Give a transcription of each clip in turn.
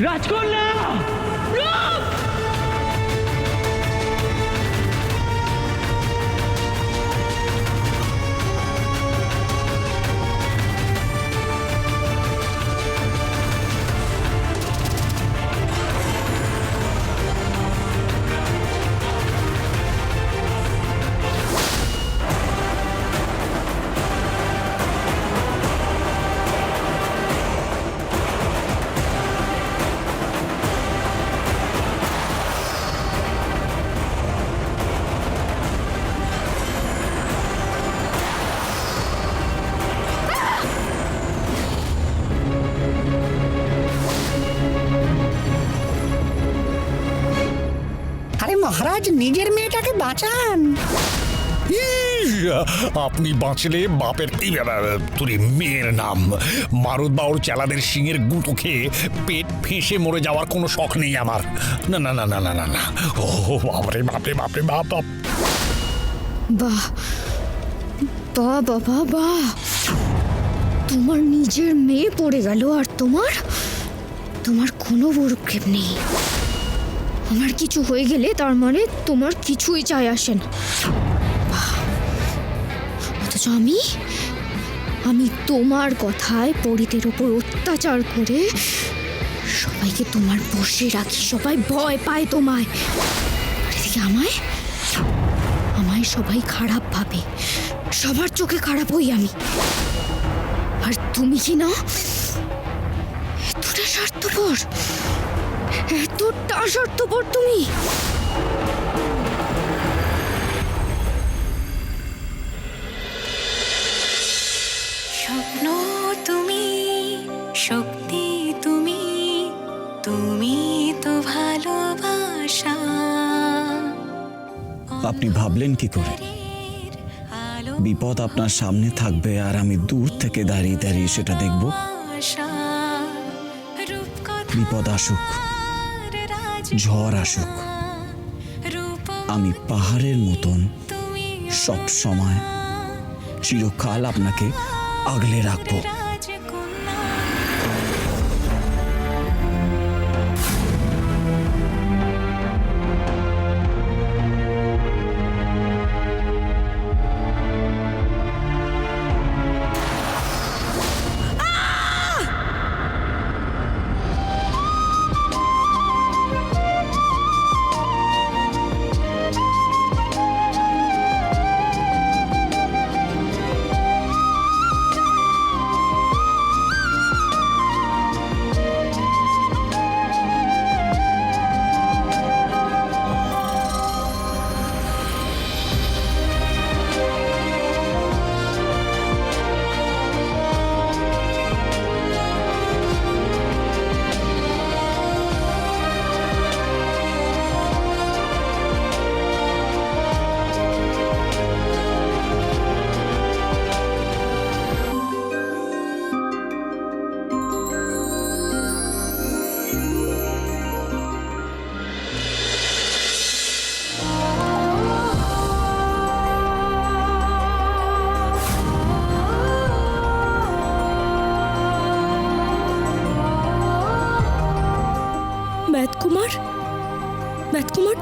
রাজকন্যা! মহারাজ নিজের মেয়েটাকে বাঁচান। আপনি বাঁচলে বাপের তুই মেয়ের নাম মারুদ বাউর চেলাদের সিংহের গুঁতো খেয়ে পেট ফেঁসে মরে যাওয়ার কোনো শখ নেই আমার। না না না না না না না। ও বাপরে বাপরে বাপরে বাপ বাপ। বাহ বাহ বাবা বাহ, তোমার নিজের মেয়ে পড়ে গেল আর তোমার কোনো ভ্রুক্ষেপ নেই। আমার কিছু হয়ে গেলে তার মানে তোমার কিছুই যায় আসে না। অথচ আমি তোমার কথায় পরিতের ওপর অত্যাচার করে সবাইকে তোমার বসে রাখি, সবাই ভয় পায় তোমায়। আর এদিকে আমায় সবাই খারাপ ভাবে, সবার চোখে খারাপ হই আমি। আর তুমি কি না এতটা স্বার্থপর, এতটা স্বার্থপর তুমি? স্বপ্ন তুমি, শক্তি তুমি, তুমি তো ভালোবাসা। আপনি ভাবলেন কি করে বিপদ আপনার সামনে থাকবে আর আমি দূর থেকে দাঁড়িয়ে দাঁড়িয়ে সেটা দেখব? বিপদ আসুক, ঝড় আসুক, আমি পাহাড়ের মতন সব সময় চিরকাল আপনাকে আগলে রাখবো। মেদকুমার,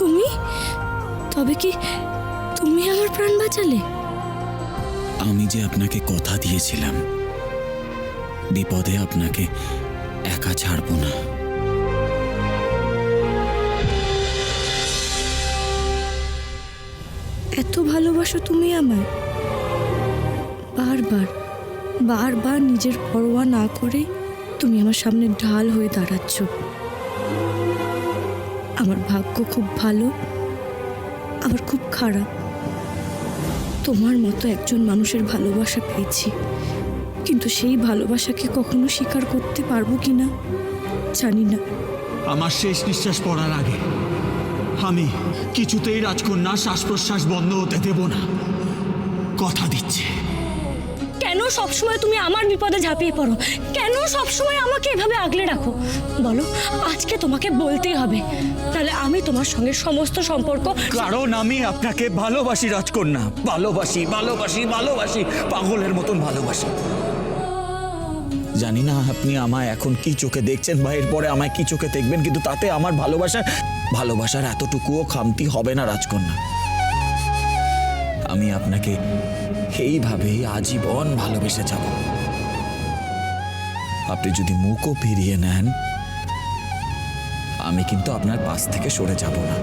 তুমি? তবে কি তুমি আমার প্রাণ বাঁচালে? আমি যে আপনাকে কথা দিয়েছিলাম বিপদে আপনাকে একা ছাড়বো না। এত ভালোবাসো তুমি আমায়? বারবার নিজের পরোয়া না করে তুমি আমার সামনে ঢাল হয়ে দাঁড়াচ্ছ। আমার ভাগ্য খুব ভালো, আবার খুব খারাপ। তোমার মতো একজন মানুষের ভালোবাসা পেয়েছি, কিন্তু সেই ভালোবাসাকে কখনো স্বীকার করতে পারবো কিনা জানি না। আমার শেষ নিঃশ্বাস পড়ার আগে আমি কিছুতেই রাজকন্যার শ্বাস প্রশ্বাস বন্ধ হতে দেব না, কথা দিচ্ছি। কেন সবসময় তুমি আমার বিপদে ঝাঁপিয়ে পড়ো? কেন সবসময় আমাকে এভাবে আগলে রাখো? বলো, আজকে তোমাকে বলতেই হবে, তাহলে আমি তোমার সঙ্গে সমস্ত সম্পর্ক। কারণ আমি আপনাকে ভালোবাসি রাজকন্যা, ভালোবাসি ভালোবাসি ভালোবাসি, পাগলের মতন ভালোবাসি। জানি না আপনি আমায় এখন কি চোখে দেখছেন বা এরপরে আমায় কি চোখে দেখবেন, কিন্তু তাতে আমার ভালোবাসার এতটুকুও খামতি হবে না রাজকন্যা। আমি আপনাকে এইভাবেই আজীবন ভালোবেসে যাব। আপনি যদি মুখও ফিরিয়ে নেন, আমি কিন্তু আপনার পাশ থেকে সরে যাব না।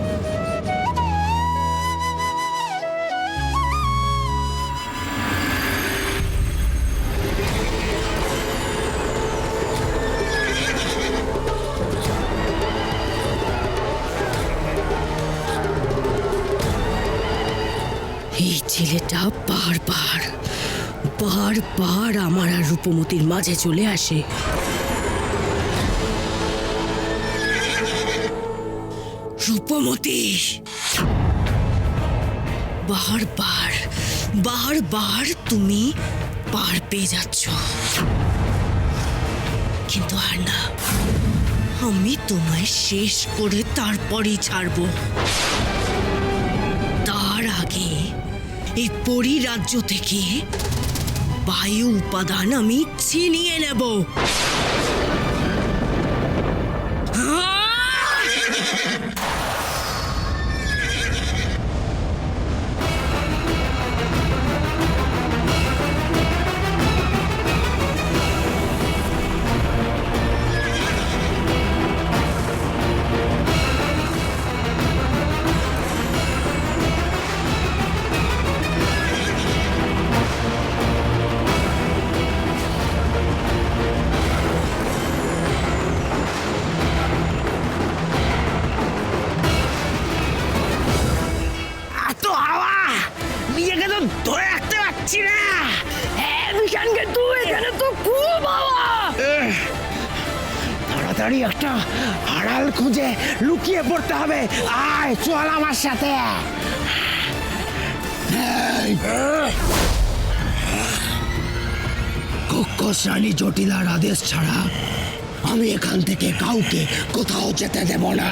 এই ছেলেটা বারবার আমার আর রূপমতির মাঝে চলে আসে। রূপমতি, বারবার তুমি পার পেয়ে যাচ্ছ, কিন্তু আর না, আমি তোমায় শেষ করে তারপরেই ছাড়বো। তার আগে এই পরী রাজ্য থেকে বায়ু উপাদান আমি ছিনিয়ে নেব। এত হাওয়া নিজেকে তো ধরে রাখতে পারছি না। বিশানকে তুই এখানে তো খুব হাওয়া। তাড়াতাড়ি একটা আড়াল খুঁজে লুকিয়ে পড়তে হবে। আয় চল আমার সাথে। কক্ষস রানী জটিলার আদেশ ছাড়া আমি এখান থেকে কাউকে কোথাও যেতে দেব না।